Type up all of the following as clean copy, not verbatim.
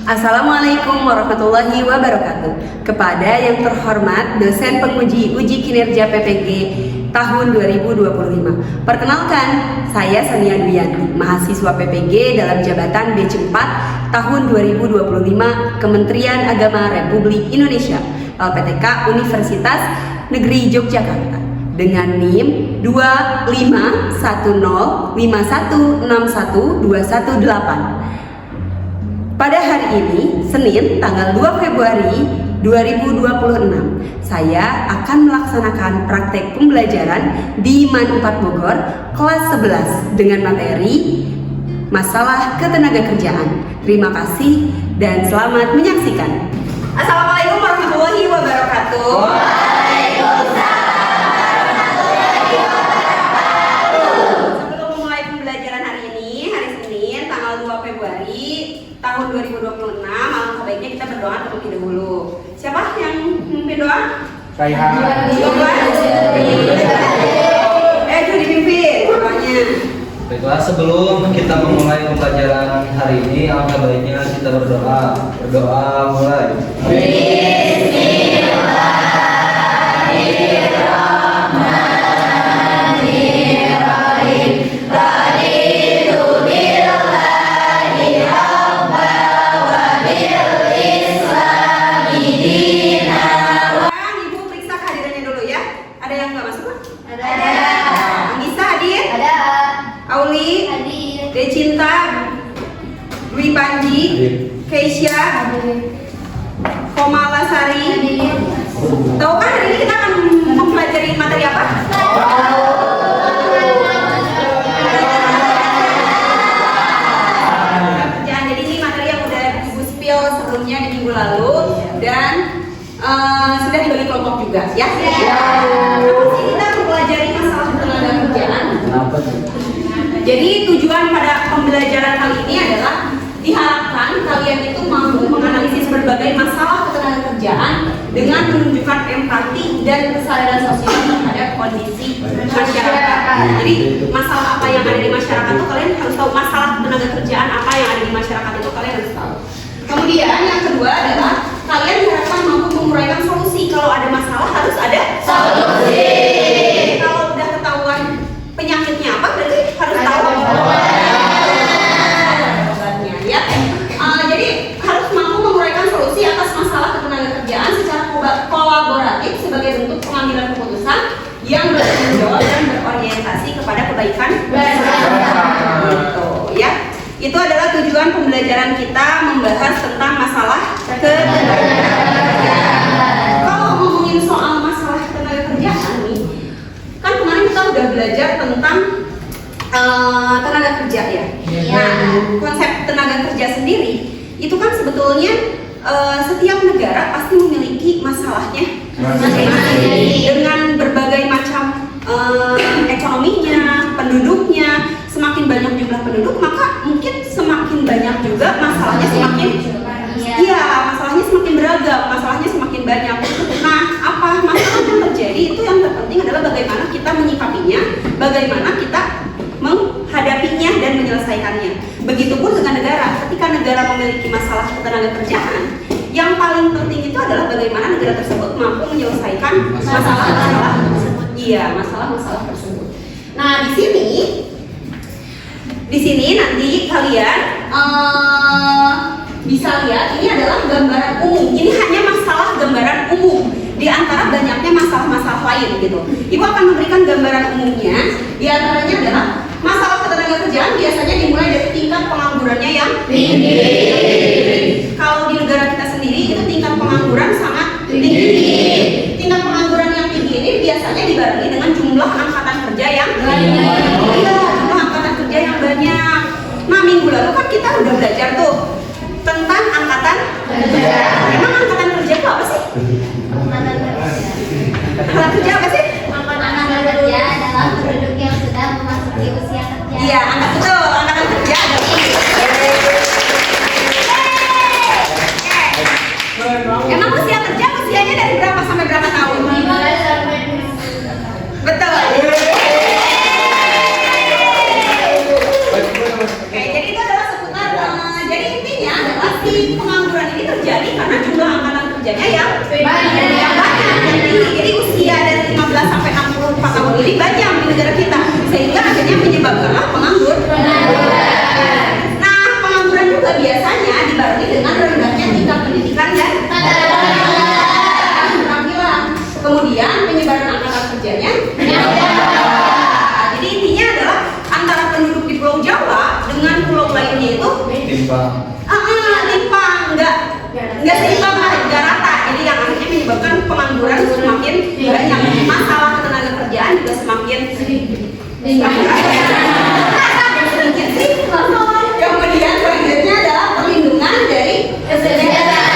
Assalamualaikum warahmatullahi wabarakatuh. Kepada yang terhormat dosen penguji uji kinerja PPG tahun 2025. Perkenalkan, saya Sania Duyanti, mahasiswa PPG dalam jabatan BC4 tahun 2025 Kementerian Agama Republik Indonesia, LPTK Universitas Negeri Yogyakarta, dengan NIM 25105161218. Pada hari ini, Senin, tanggal 2 Februari 2026, saya akan melaksanakan praktek pembelajaran di MAN 4 Bogor, kelas 11 dengan materi masalah ketenagakerjaan. Terima kasih dan selamat menyaksikan. Assalamualaikum warahmatullahi wabarakatuh. Waalaikumsalam warahmatullahi wabarakatuh. Sebelum memulai pembelajaran hari ini, hari Senin, tanggal 2 Februari tahun 2026, alangkah baiknya kita berdoa terlebih dahulu. Siapa yang memimpin doa? Raihan. Dipimpin doanya. Baiklah, sebelum kita memulai pembelajaran hari ini, alangkah baiknya kita berdoa. Berdoa mulai. Decinta, Dwi Panji, Keisha, Komalasari. Tahu kan hari ini kita akan mempelajari materi apa? Kerjaan. Jadi ini materi yang udah Ibu spill sebelumnya di minggu lalu dan sudah dibagi kelompok juga, ya? Kita mempelajari masalah ketenaga kerjaan. Jadi tujuan pada pembelajaran kali ini adalah diharapkan kalian itu mampu menganalisis berbagai masalah ketenagakerjaan dengan menunjukkan empati dan kesadaran sosial terhadap kondisi masyarakat. Jadi masalah apa yang ada di masyarakat itu kalian harus tahu, masalah ketenagakerjaan apa yang ada di masyarakat itu kalian harus tahu. Kemudian yang kedua adalah kalian diharapkan mampu menguraikan solusi. Kalau ada masalah harus ada solusi. Kalau udah ketahuan penyakitnya apa, berarti harus tahu obatnya, ya. Jadi harus mampu menguraikan solusi atas masalah ketenagakerjaan secara kolaboratif sebagai bentuk pengambilan keputusan yang bertanggung jawab dan berorientasi kepada kebaikan bersama. Gitu, ya. Itu adalah tujuan pembelajaran kita membahas tentang masalah ketenagakerjaan. Kalau ngomongin soal masalah ketenagakerjaan nih, kan kemarin kita udah belajar tentang tenaga kerja, ya. Nah, konsep tenaga kerja sendiri itu kan sebetulnya setiap negara pasti memiliki masalahnya masing-masing dengan berbagai macam ekonominya, penduduknya. Semakin banyak jumlah penduduk, maka mungkin semakin banyak juga masalahnya semakin masalahnya semakin beragam, masalahnya semakin banyak. Nah, apa masalah yang terjadi itu yang terpenting adalah bagaimana kita menyikapinya, bagaimana kita menghadapinya dan menyelesaikannya. Begitupun dengan negara. Ketika negara memiliki masalah ketenagakerjaan, yang paling penting itu adalah bagaimana negara tersebut mampu menyelesaikan masalah-masalah tersebut. Iya, masalah-masalah tersebut. Nah, di sini nanti kalian bisa lihat ini adalah gambaran umum. Ini hanya masalah gambaran umum di antara banyaknya masalah-masalah lain gitu. Ibu akan memberikan gambaran umumnya. Di antaranya adalah masalah ketenagakerjaan biasanya dimulai dari tingkat penganggurannya yang tinggi. Kalau di negara kita sendiri itu tingkat pengangguran sangat tinggi. Tingkat pengangguran yang tinggi ini biasanya biasanya dibarengi dengan jumlah angkatan kerja yang banyak. Iya, jumlah angkatan kerja yang banyak. Nah, minggu lalu kan kita udah belajar tuh tentang angkatan kerja. Emang angkatan kerja itu apa sih? Angkatan kerja apa sih? Angkatan kerja adalah penduduk yang sudah memasuki usia kerja. Iya, angkatan kerja adalah emang usia kerja usianya dari berapa sampai berapa tahun? 15 sampai Betul. Oke, jadi itu adalah seputar jadi intinya adalah si pengangguran ini terjadi karena jumlah angkatan kerjanya yang banyak. Jadi usia dari 15 sampai 64 tahun ini banyak di negara kita sehingga akhirnya menyebabkanlah penganggur. Nah, pengangguran juga biasanya dibarengi dengan rendahnya tingkat pendidikan dan keterampilan. Kemudian penyebaran angkatan kerjanya. Jadi intinya adalah antara penduduk di Pulau Jawa dengan pulau lainnya itu timpang. timpang, nggak seimbang lah, nggak rata. Jadi yang akhirnya menyebabkan pengangguran semakin banyak, masalah ketenaga kerjaan juga semakin sedikit sih. Kemudian selanjutnya adalah perlindungan dari kesejahteraan.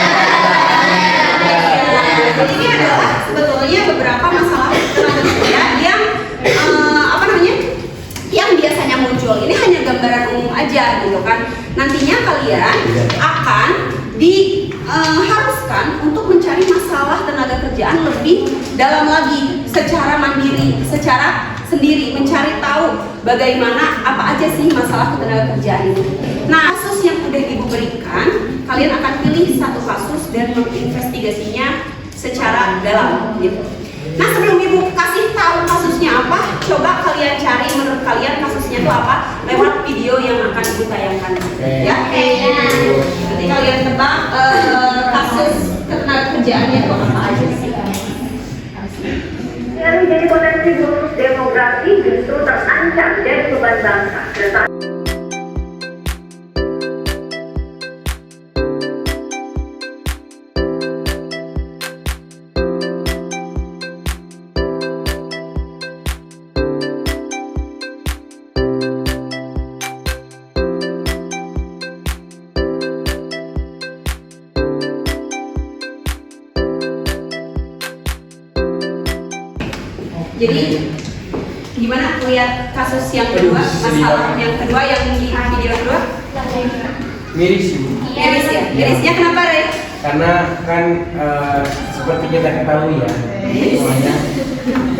Jadi ini adalah sebetulnya beberapa masalah tenaga kerja yang yang biasanya muncul. Ini hanya gambaran umum aja gitu kan. Nantinya kalian akan diharuskan untuk mencari masalah tenaga kerjaan lebih dalam lagi, secara mandiri, secara sendiri, mencari tahu bagaimana apa aja sih masalah ketenaga kerjaan ini. Nah, kasus yang udah ibu berikan, kalian akan pilih satu kasus dan menginvestigasinya secara dalam gitu. Nah, sebelum ibu kasih tahu kasusnya apa, coba kalian cari menurut kalian kasusnya itu apa lewat video yang akan ibu tayangkan. Ya. Nanti kalian tebak kasus ketenaga kerjaannya itu apa aja sih. Yang menjadi potensi bonus demografi justru terancam dari beban bangsa. Jadi gimana lihat kasus yang kedua, masalah yang kedua yang di video kedua? Miris sih. Miris ya? Mirisnya kenapa, Rey? Karena kan seperti kita ketahui ya, semuanya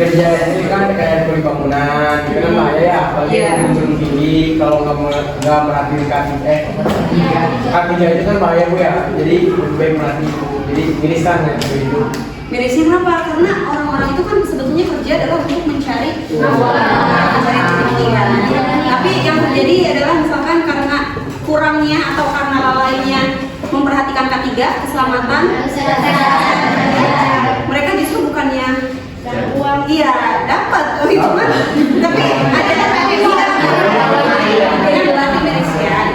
kerja ini kan kayak kulit bangunan, itu kan bahaya ya, apalagi gunung tinggi kalau nggak merhatiin kaki itu kan bahaya bu ya, jadi lebih baik merhatiin itu, jadi mirisan ya begitu. Mirisnya kenapa? Karena orang-orang itu kan sebetulnya kerja adalah untuk mencari rezeki. Tapi yang terjadi adalah misalkan karena kurangnya atau karena lalainya memperhatikan K3, keselamatan, mereka justru bukannya uang, iya dapat itu kan, tapi ada yang berarti miris ya.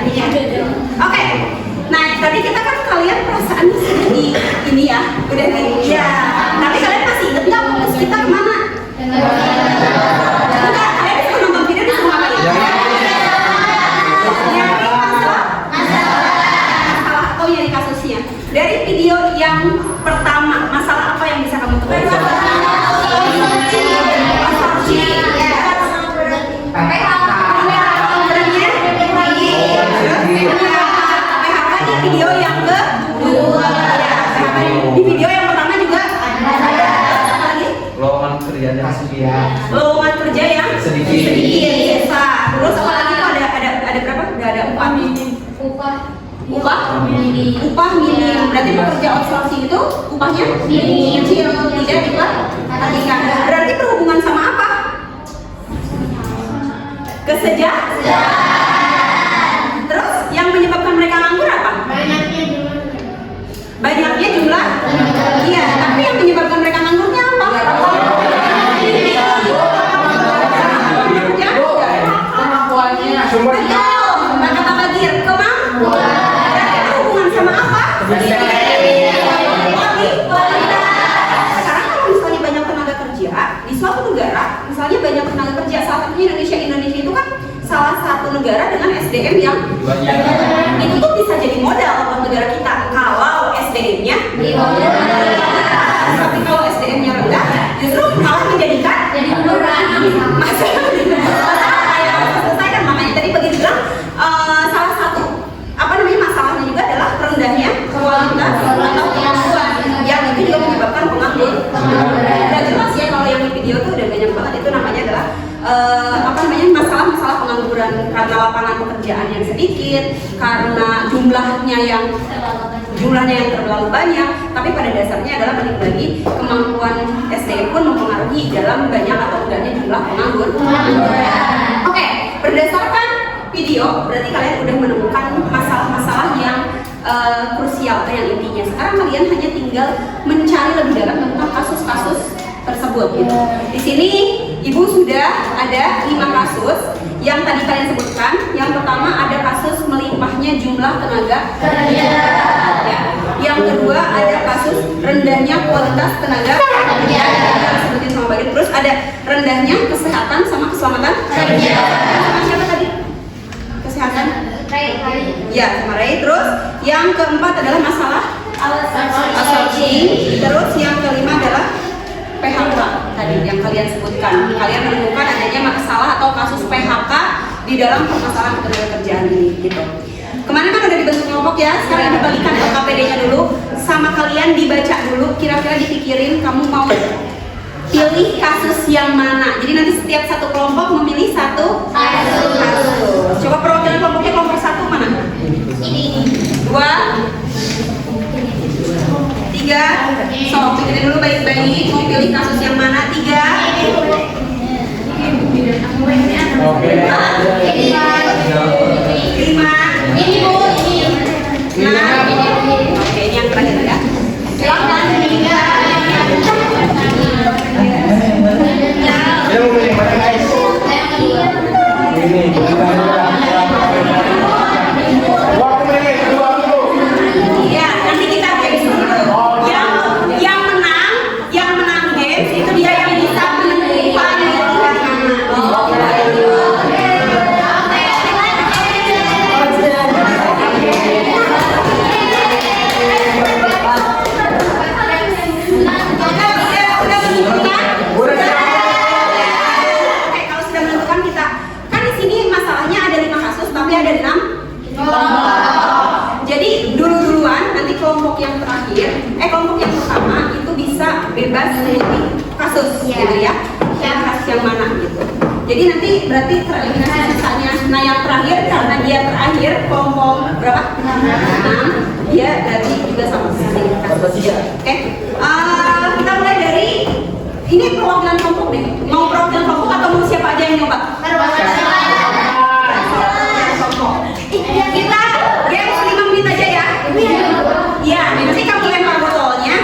Oke. Nah, tadi kita kan kalian perasaannya sudah di ini ya, udah di ya. Tapi kalian masih ingat nggak fokus kita kemana? Enggak, kalian bisa nonton video di rumah apa ya? Nyari masalah atau nyari kasusnya. Dari video yang pertama, masalah apa yang bisa kamu temukan? Video yang kedua, di video yang pertama juga ada lagi Lowongan kerja yang sedikit. lowongan kerja yang Sedikit. biasa. Terus apa lagi tuh ada berapa? Udah ada upah minim. Upah minim. Berarti pekerja outsourcing itu upahnya kecil, tidak diperhatikan. Berarti berhubungan sama apa? Kesejahteraan. Terus yang menyebabkan mereka nganggur apa? Banyaknya jumlah. Iya, tapi yang menyebabkan mereka nganggurnya apa? Kemampuannya. Sumber. Betul. Kata Bagir, kemampuan. Berarti berhubungan sama apa? Kualitas. Sekarang kalau misalnya banyak tenaga kerja, suatu negara, misalnya banyak tenaga kerja, salah satunya Indonesia. Indonesia itu kan salah satu negara dengan SDM yang Banyak. itu tuh bisa jadi modal buat negara kita kalau SDM-nya tapi kalau SDM-nya rendah justru malah menjadikan Jadi murah. masalah yang selesaikan. Makanya tadi bagi bilang salah satu masalahnya juga adalah rendahnya kualitas atau kemampuan yang itu juga menyebabkan pengangguran. Dan jelas ya kalau yang di video tuh udah banyak banget, itu namanya adalah masalah-masalah pengangguran karena lapangan pekerjaan yang sedikit, karena jumlahnya yang terlalu banyak, tapi pada dasarnya adalah balik lagi kemampuan SDM pun mempengaruhi dalam banyak atau enggaknya jumlah pengangguran. Oke, berdasarkan video berarti kalian udah menemukan masalah-masalah yang krusial atau yang intinya. Sekarang kalian hanya tinggal mencari lebih dalam tentang kasus-kasus tersebut gitu. Di sini Ibu sudah ada 5 kasus yang tadi kalian sebutkan. Yang pertama ada kasus melimpahnya jumlah tenaga kerja. Ya. Yang kedua ada kasus rendahnya kualitas tenaga kerja yang disebutin sama Bagin. Terus ada rendahnya kesehatan sama keselamatan kerja. Sama siapa tadi? Kesehatan? Ya, sama Ray. Terus yang keempat adalah masalah outsourcing. Terus yang kelima adalah PHK tadi yang kalian sebutkan. Kalian menemukan adanya masalah atau kasus PHK di dalam permasalahan ketenagakerjaan ini gitu. Kemarin kan udah dibentuk kelompok ya, sekarang dibalikan LKPD-nya dulu sama kalian dibaca dulu, kira-kira dipikirin kamu mau pilih kasus yang mana. Jadi nanti setiap satu kelompok memilih satu kasus. Coba perwakilan kelompoknya kelompok 1 mana? Ini. 2 3. So, pikirin dulu baik-baik mau pilih kasus yang mana. 3 Oke. 5 Ini Bu, ini. 6. Oke, ini yang terakhir ya. Silakan. Dia mau pilih mana guys? Ini. Waktu menit kedua dulu. Ya, nanti kita games dulu. Yang menang games itu dia yang bisa menentukan pilihan mana. Udah menentukan? Oke, kalau sudah menentukan kita kan di sini masalahnya ada 5 kasus tapi ada 6 jadi duluan nanti kelompok yang terakhir, kelompok yang pertama itu bisa bebas memilih kasus gitu ya. Kasus yang mana gitu. Jadi nanti berarti tereliminasi sisanya. Nah yang terakhir karena dia terakhir kelompok berapa? 6. Dia berarti juga sama sekali kasus. Oke. Kita mulai dari ini perwakilan kelompok deh. Mau perwakilan kelompok atau mau siapa aja yang nyoba? Kita game 5 menit aja ya. Iya, nanti kamu lempar botolnya.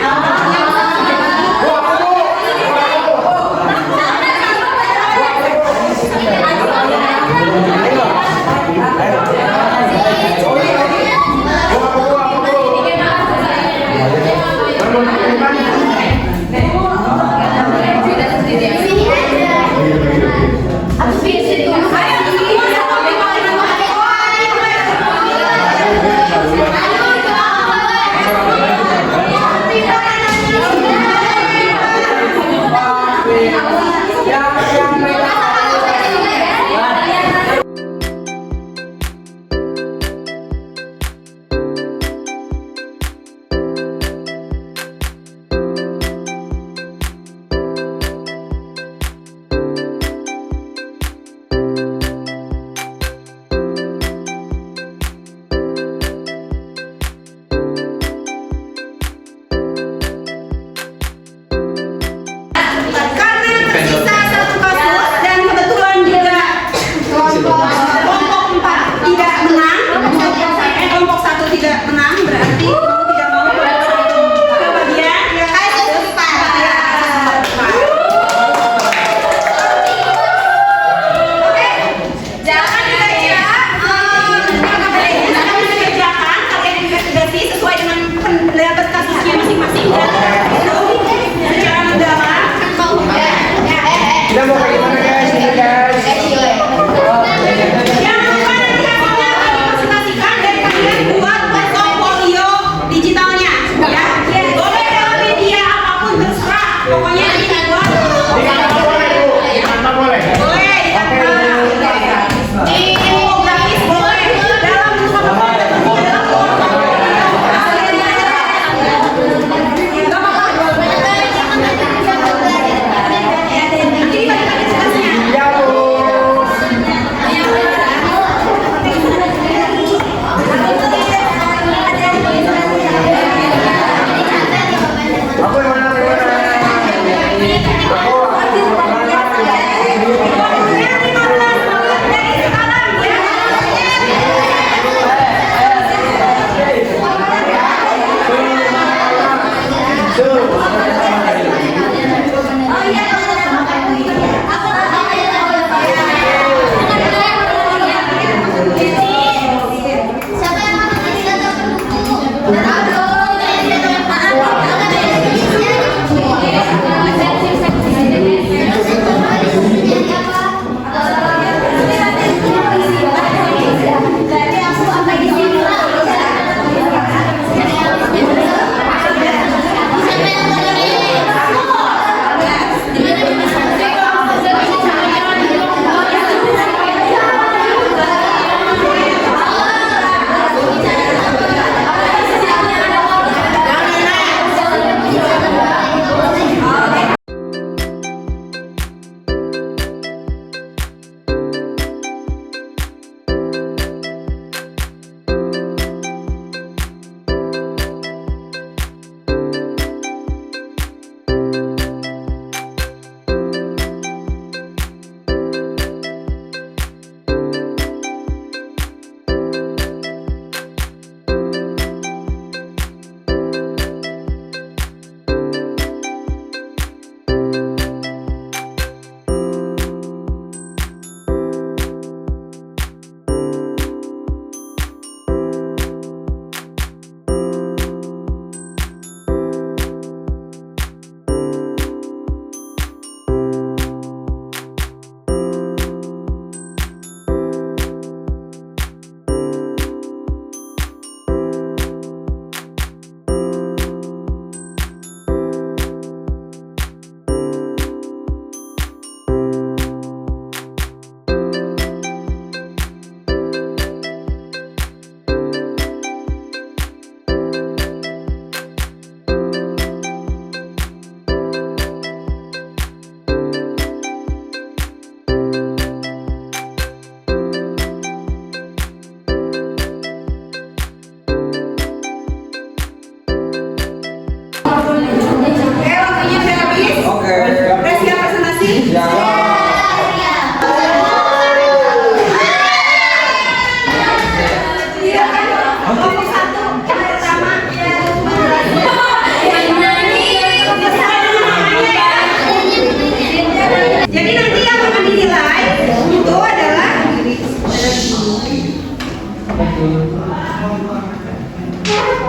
Jadi nanti yang akan dinilai itu adalah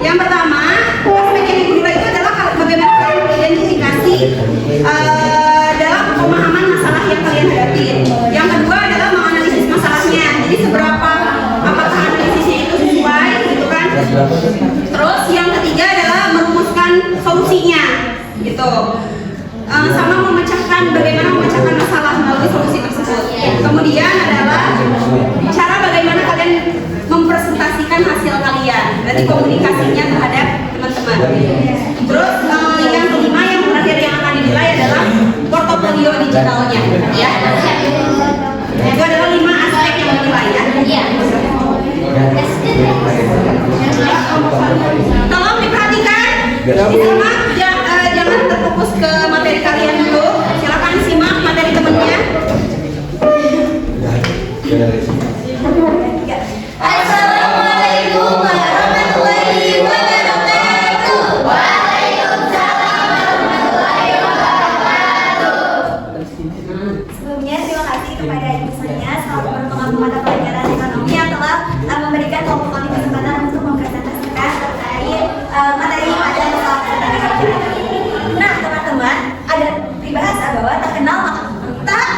yang pertama, aspek yang dinilai itu adalah bagaimana kalian mengidentifikasi dalam pemahaman masalah yang kalian hadapi. Yang kedua adalah menganalisis masalahnya. Jadi seberapa apakah analisisnya itu sesuai, gitu kan? Terus yang ketiga adalah merumuskan solusinya, gitu. Sama bagaimana memecahkan masalah melalui solusi tersebut. Kemudian adalah cara bagaimana kalian mempresentasikan hasil kalian, berarti komunikasinya terhadap teman-teman. Terus yang kelima, yang terakhir yang akan dinilai adalah portofolio digitalnya, ya. Itu adalah 5 aspek yang dinilai, ya. Tolong diperhatikan, simak, jangan terfokus ke materi kalian dulu. Silakan simak materi temennya. Assalamualaikum warahmatullahi wabarakatuh. Waalaikumsalam warahmatullahi wabarakatuh. Sebelumnya terima kasih kepada ibu saya selaku pengamat mata pelajaran ekonomi yang telah memberikan kelompok kami kesempatan untuk mempresentasikan terkait materi pada masalah ketenaga kerjaan ini. Nah teman-teman, ada peribahasa bahwa tak kenal maka tak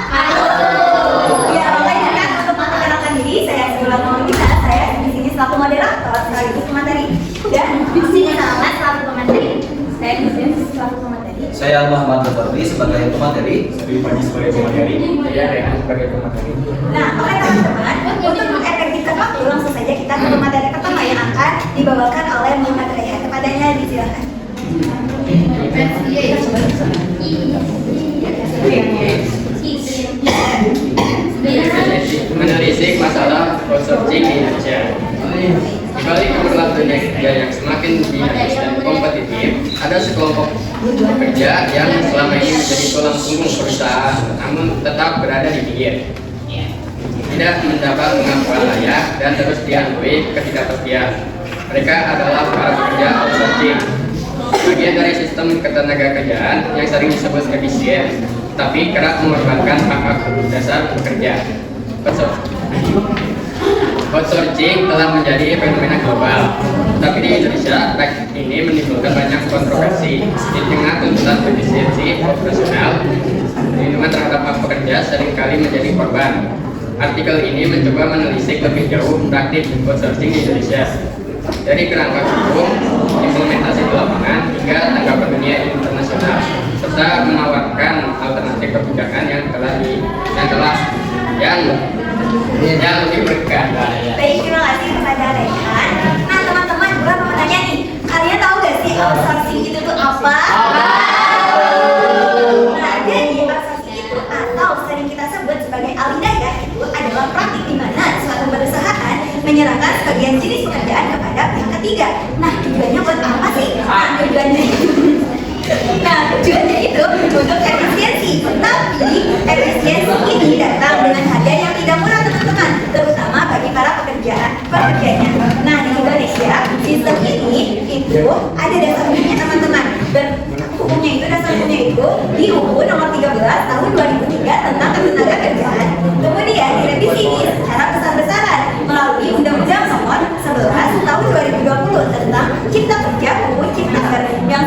ya, makanya kan untuk memperkenalkan diri saya Sebulan Maulida, saya di sini selaku moderator sekaligus pemateri. Dan di sini selamat selaku pemateri. Saya di sini selaku pemateri. Saya Muhammad Zafardi sebagai pemateri. Saya Panji sebagai pemateri. Saya Rehan sebagai pemateri. Nah, oke teman-teman, untuk mengefektifkan waktu langsung saja kita ke materi pertama yang akan dibawakan oleh Muhammad Rehan. Kepadanya disilakan. Menelisik masalah outsourcing di Indonesia. Di balik keberlangsungan dunia kerja yang semakin dinamis dan kompetitif, ada sekelompok pekerja yang selama ini menjadi tulang punggung perusahaan, namun tetap berada di pinggir. Tidak mendapat pengakuan layak dan terus diakui ketidakpastian. Mereka adalah para pekerja outsourcing, bagian dari sistem ketenagakerjaan yang sering disebut efisien, tapi kerap mengorbankan hak-hak dasar pekerja. Outsourcing telah menjadi fenomena global, tapi di Indonesia praktik ini menimbulkan banyak kontroversi. Di tengah tuntutan efisiensi operasional, perlindungan terhadap hak pekerja seringkali menjadi korban. Artikel ini mencoba menelisik lebih jauh praktik outsourcing di Indonesia, dari kerangka hukum, implementasi di lapangan, hingga tanggapan dunia internasional, serta menawarkan alternatif kebijakan yang lebih berkeadilan. Baik, terima kasih kepada Rehan. Nah teman-teman, gue mau tanya nih, kalian tahu gak sih outsourcing itu tuh apa? Nah, jadi outsourcing itu atau sering kita sebut sebagai alidaya itu adalah praktik di mana suatu perusahaan menyerahkan sebagian jenis pekerjaan kepada pihak ketiga. Nah, tujuannya buat apa sih? Tujuannya itu untuk efisiensi. Tapi efisiensi ini datang dengan harga yang tidak murah teman-teman, terutama bagi para pekerjanya. Nah, di Indonesia sistem ini itu ada dasar hukumnya teman-teman. Dan dasar hukumnya itu di UU nomor 13 tahun 2003 tentang ketenagakerjaan. Kemudian direvisi secara besar-besaran melalui Undang-Undang nomor 11 tahun 2020 tentang Cipta Kerja UU Cipta Kerja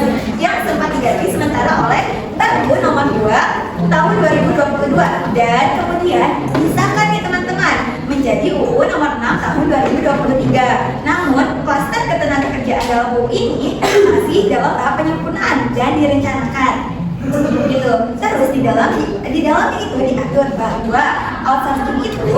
yang sempat diganti sementara oleh Perpu nomor 2 tahun 2022 dan kemudian disahkan nih teman-teman menjadi UU nomor 6 tahun 2023. Namun klaster ketenagakerjaan dalam UU ini masih dalam tahap penyempurnaan dan direncanakan. Gitu. Terus di dalam itu diatur bahwa outsourcing itu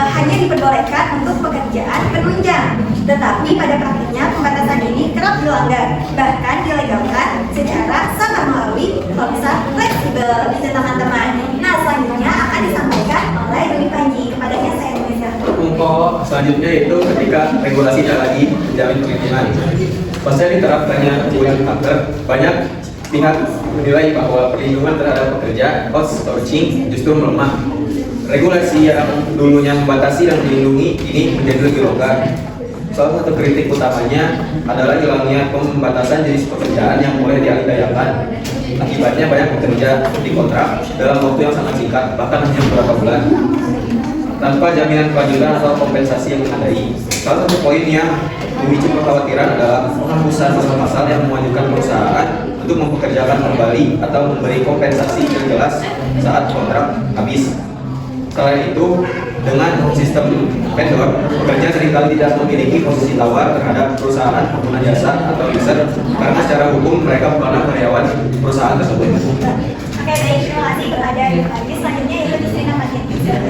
hanya diperbolehkan untuk pekerjaan penunjang, tetapi pada praktiknya pembatasan ini kerap dilanggar, bahkan dilegalkan secara samar melalui klausul fleksibel. Itu teman-teman. Nah selanjutnya akan disampaikan oleh Dwi Panji. Kepadanya saya meminta. Untuk selanjutnya itu ketika regulasi tidak lagi menjamin perlindungan, pasal diterapkannya kecuali hacker, banyak pihak menilai bahwa perlindungan terhadap pekerja outsourcing justru melemah. Regulasi yang dulunya membatasi dan melindungi ini menjadi lebih longgar. Salah satu kritik utamanya adalah hilangnya pembatasan jenis pekerjaan yang boleh dialih-dayakan. Akibatnya banyak pekerja dikontrak dalam waktu yang sangat singkat, bahkan hanya beberapa bulan, tanpa jaminan kelanjutan atau kompensasi yang memadai. Salah satu poin yang memicu kekhawatiran adalah penghapusan pasal-pasal yang mewajibkan perusahaan untuk mempekerjakan kembali atau memberi kompensasi yang jelas saat kontrak habis. Selain itu, dengan sistem vendor, pekerja seringkali tidak memiliki posisi tawar terhadap perusahaan pengguna jasa atau user karena secara hukum mereka bukanlah karyawan perusahaan tersebut. Oke, baik, terima kasih kepada lagi. Selanjutnya itu Srina Matian.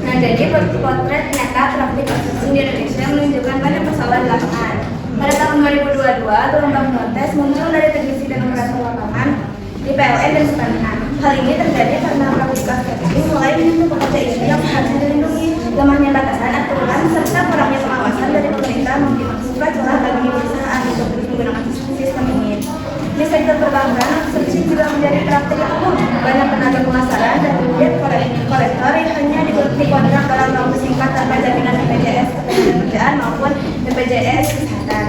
Nah, jadi potret nyata praktik outsourcing di Indonesia menunjukkan banyak persoalan di lapangan. Pada tahun 2022, gelombang protes muncul dari teknisi dan operator lapangan di PLN dan Pertamina. Hal ini terjadi karena praktik outsourcing mulai menyentuh pekerja ini yang seharusnya dilindungi, lemahnya batasan aturan, serta kurangnya pengawasan dari pemerintah membuka celah bagi perusahaan untuk terus menggunakan sistem ini. Di sektor perbankan, outsourcing juga menjadi praktik yang umum. Banyak tenaga pemasaran dan debt kolektor yang hanya dikontrak dalam waktu singkat tanpa jaminan BPJS Ketenagakerjaan maupun BPJS Kesehatan.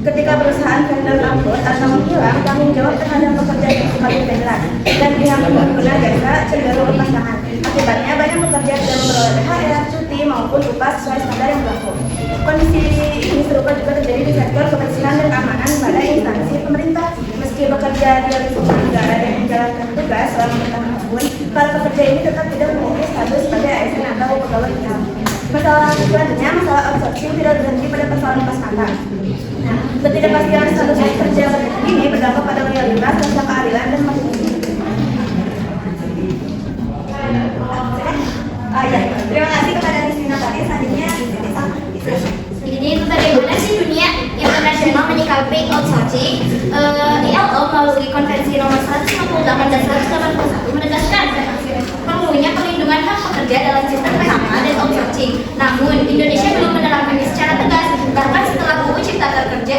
Ketika perusahaan vendor bangkrut atau menghilang, tanggung jawab terhadap pekerja yang semakin jelas dan pihak pengguna jasa cenderung lepas tangan. Akibatnya banyak pekerja tidak memperoleh THR, cuti maupun upah sesuai standar yang berlaku. Kondisi ini serupa juga terjadi di sektor kebersihan dan keamanan pada instansi pemerintah. Meski bekerja di lingkungan negara dan menjalankan tugas selama bertahun-tahun, para pekerja ini tetap tidak memiliki status sebagai ASN atau pegawai tetap. Masalah selanjutnya, masalah outsourcing tidak berhenti pada persoalan lepas mata. Nah, ketidakpastian status kerja ini berdampak pada loyalitas, rasa keadilan, dan motivasi. Terima kasih kepada Srina Matian. Selanjutnya, Jadi bagaimana sih dunia internasional menyikapi outsourcing? ILO melalui Konvensi Nomor 158 dan 181 menegaskan perlunya perlindungan hak pekerja dalam sistem PHK dan outsourcing. Namun Indonesia belum menerapkannya secara tegas. Bahkan setelah UU Cipta Kerja,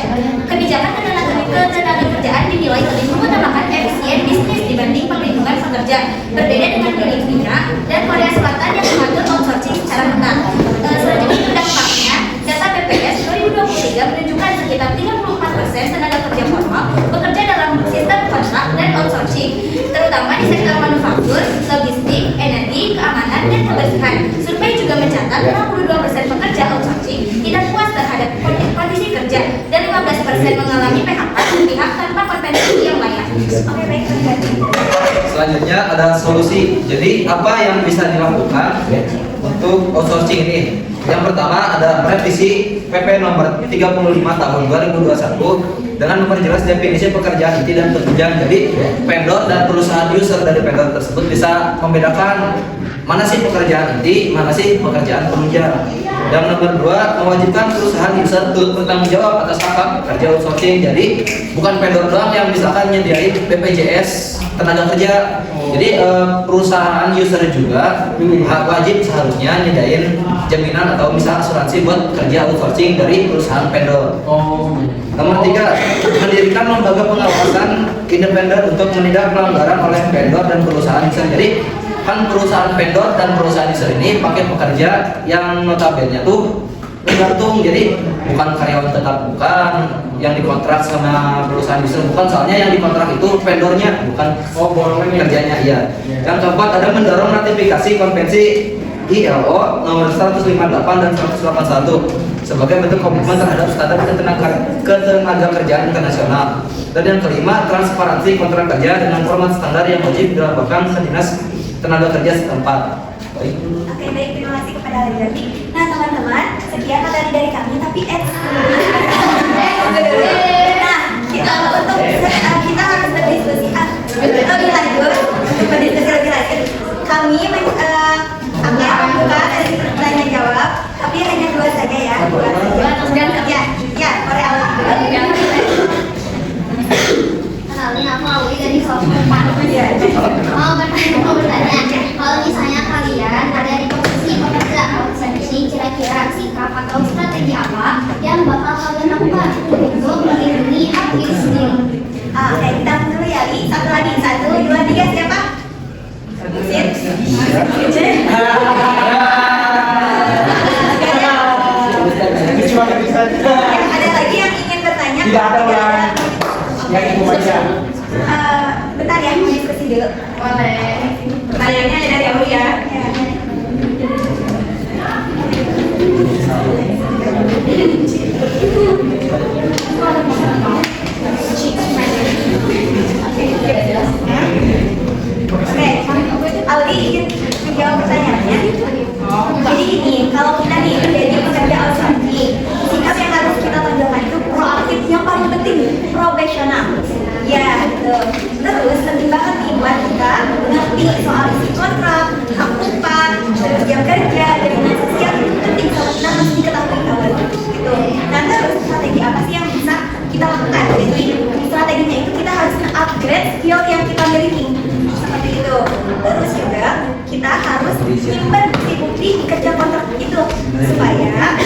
kebijakan ketenagakerjaan dinilai lebih mengutamakan efisien bisnis dibanding perlindungan pekerja. Berbeda dengan Filipina dan Korea Selatan yang mengatur outsourcing secara ketat. Selanjutnya dampaknya, data BPS 2023 menunjukkan sekitar 34% tenaga kerja formal bekerja dalam sistem kontrak dan outsourcing, terutama di sektor manufaktur, logistik, energi, keamanan, dan kebersihan. Survei juga mencatat 62% pekerja outsourcing tidak puas terhadap kondisi kerja dan 15% mengalami PHK pihak tanpa kompensasi yang layak. Oke, baik, Selanjutnya ada solusi. Jadi apa yang bisa dilakukan untuk outsourcing ini? Yang pertama ada revisi PP nomor 35 tahun 2021 dengan memperjelas definisi pekerjaan inti dan penunjang. Jadi vendor dan perusahaan user dari vendor tersebut bisa membedakan mana sih pekerjaan inti, mana sih pekerjaan penunjang. Dan nomor 2, mewajibkan perusahaan user untuk bertanggung jawab atas hak kerja outsourcing. Jadi bukan vendor doang yang misalkan nyediain BPJS tenaga kerja. Jadi perusahaan user juga wajib seharusnya nyediain jaminan atau misal asuransi buat kerja outsourcing dari perusahaan vendor. Nomor 3, mendirikan lembaga pengawasan independen untuk menindak pelanggaran oleh vendor dan perusahaan user. Jadi kan perusahaan vendor dan perusahaan user ini pakai pekerja yang notabene tuh tergantung, jadi bukan karyawan tetap, bukan yang dikontrak sama perusahaan user, bukan, soalnya yang dikontrak itu vendornya, bukan kerjanya. Iya. Yang keempat ada mendorong ratifikasi konvensi ILO nomor 158 dan 181 sebagai bentuk komitmen terhadap standar ketenaga kerjaan internasional. Dan yang kelima, transparansi kontrak kerja dengan format standar yang wajib dilaporkan ke dinas tenaga kerja setempat. Baik. Oke, baik, terima kasih kepada Lagi. Nah, teman-teman, sekian materi dari kami, tapi nah, kita harus berdiskusi lebih lanjut, berdiskusi lebih lanjut. Kami akan membuka sesi tanya jawab, tapi hanya 2 saja ya. 2 saja. Ya, Korea awal. Kenalin, aku Awi dari kelompok 4. Mau bertanya, kalau misalnya kalian ada di posisi pekerja outsourcing, kira-kira sikap atau strategi apa yang bakal kalian lakukan untuk melindungi hak diri sendiri? Oke, kita dulu ya, Li. Satu lagi, 1, 2, 3, siapa? Sip. jam kerja, jaminan sosial itu penting kalau kita harus diketahui awal gitu. Nah terus strategi apa sih yang bisa kita lakukan? Jadi strateginya itu kita harus upgrade skill yang kita miliki seperti itu. Terus juga kita harus simpan bukti-bukti kerja kontrak itu supaya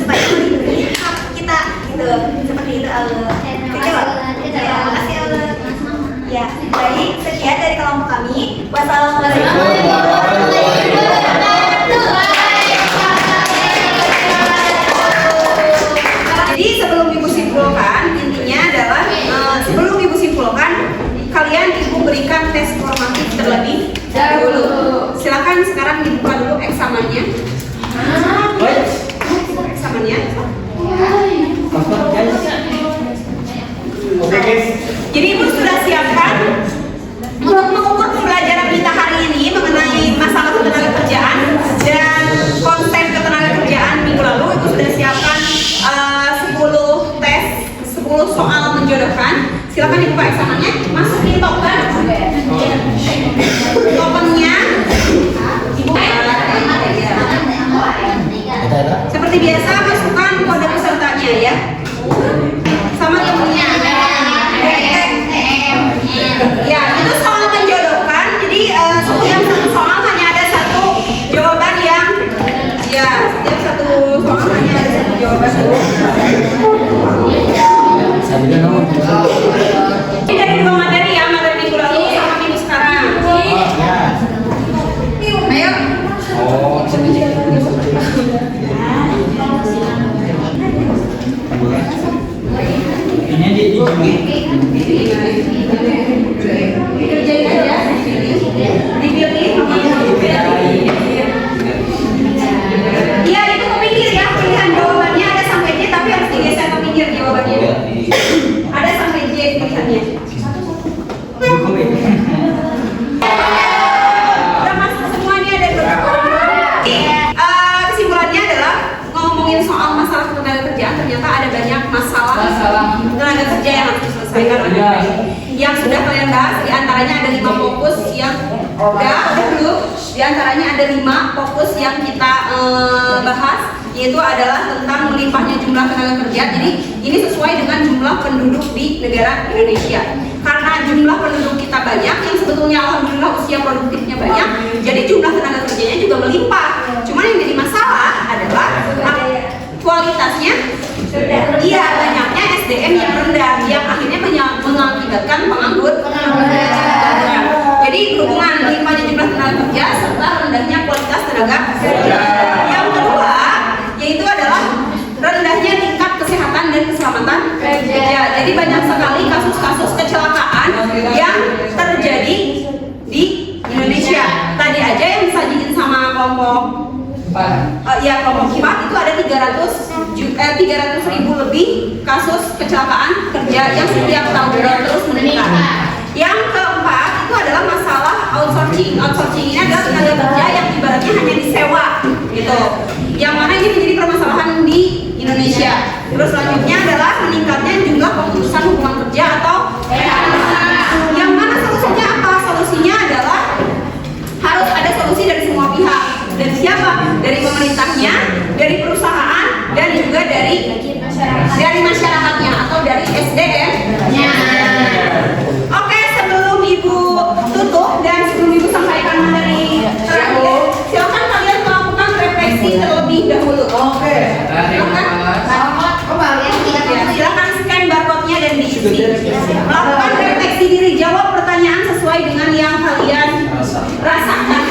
melindungi hak kita gitu. Seperti itu Oke loh. Terima kasih Allah. Ya, baik, sekian dari kelompok kami. Wassalamualaikum warahmatullahi wabarakatuh. Jadi sebelum Ibu simpulkan, intinya adalah sebelum Ibu simpulkan, kalian Ibu berikan tes formatif terlebih dahulu. Silakan sekarang dibuka dulu eksamennya. Eksamennya. Oke guys. Jadi Ibu sudah siapkan untuk mengukur pembelajaran kita hari ini mengenai masalah ketenagakerjaan dan konsep ketenagakerjaan minggu lalu. Ibu sudah siapkan 10 tes, 10 soal menjodohkan. Silakan dibuka eksamennya, masukin token. Tokennya Ibu seperti biasa masukkan kode pesertanya ya. Sama temennya. Ya, itu soal menjodohkan. Jadi setiap satu soal hanya ada satu jawaban yang setiap satu soal hanya ada satu jawaban. Ini dari dua materi ya, materi minggu lalu sama minggu sekarang. Ayo. Ini Dikerjain aja, dipilih. Iya, itu ke pinggir ya, pilihan jawabannya ada sampai J, tapi harus digeser ke pinggir jawabannya. Ada sampai J pilihannya. Udah masuk semua nih, ada berapa? Kesimpulannya adalah ngomongin soal masalah ketenagakerjaan, ternyata ada banyak masalah tenaga kerja yang harus diselesaikan oleh yang sudah kalian bahas. Diantaranya ada 5 fokus yang udah belum. Diantaranya ada 5 fokus yang kita bahas, yaitu adalah tentang melimpahnya jumlah tenaga kerja. Jadi ini sesuai dengan jumlah penduduk di negara Indonesia. Karena jumlah penduduk kita banyak, yang sebetulnya alhamdulillah usia produktifnya banyak, jadi jumlah tenaga kerjanya juga melimpah. Cuman yang jadi masalah adalah kualitasnya. Iya, banyaknya SDM yang rendah, yang akhirnya mengakibatkan pengangguran. Jadi berhubungan melimpahnya jumlah tenaga kerja serta rendahnya kualitas tenaga kerja. Yang kedua, yaitu adalah rendahnya tingkat kesehatan dan keselamatan kerja. Jadi banyak sekali kasus-kasus kecelakaan yang terjadi di Indonesia. Tadi aja yang disajiin sama kelompok kelompok KIPAT itu ada 300.000 lebih kasus kecelakaan kerja yang setiap tahunnya terus meningkat. Yang keempat itu adalah masalah outsourcing. Outsourcing ini adalah tenaga kerja yang ibaratnya hanya disewa gitu. Yang mana ini menjadi permasalahan di Indonesia. Terus selanjutnya adalah meningkatnya jumlah pemutusan hubungan kerja atau PHK. Yang mana solusinya apa? Solusinya adalah harus ada solusi dari semua pihak. Dari siapa? Dari pemerintahnya, dari perusahaan, dan juga dari masyarakatnya atau dari SDM-nya. Oke, sebelum Ibu tutup dan sebelum Ibu sampaikan materi terakhir, silakan kalian melakukan refleksi terlebih dahulu. Oke. Silakan scan barcode-nya dan diisi. Melakukan refleksi diri, jawab pertanyaan sesuai dengan yang kalian rasakan.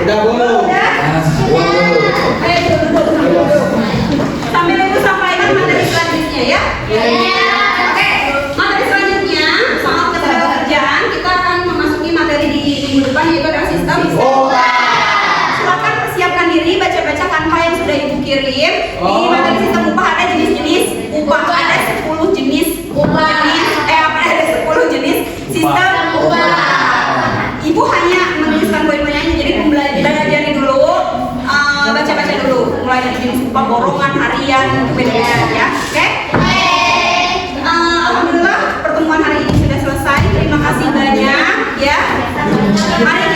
Udah Bu. Sambil Ibu sampaikan materi selanjutnya ya. Oke, materi selanjutnya soal ketenagakerjaan, kita akan memasuki materi di minggu depan, yaitu adalah sistem. Silakan persiapkan diri, baca-baca tanpa yang sudah Ibu kirim. Di materi sistem upah ada jenis-jenis upah, ada 10 jenis ada 10 jenis sistem upah. Ibu hanya menuliskan poin-poinnya berupa borongan harian itu beda-beda ya. Oke? Alhamdulillah pertemuan hari ini sudah selesai. Terima kasih banyak ya. Mari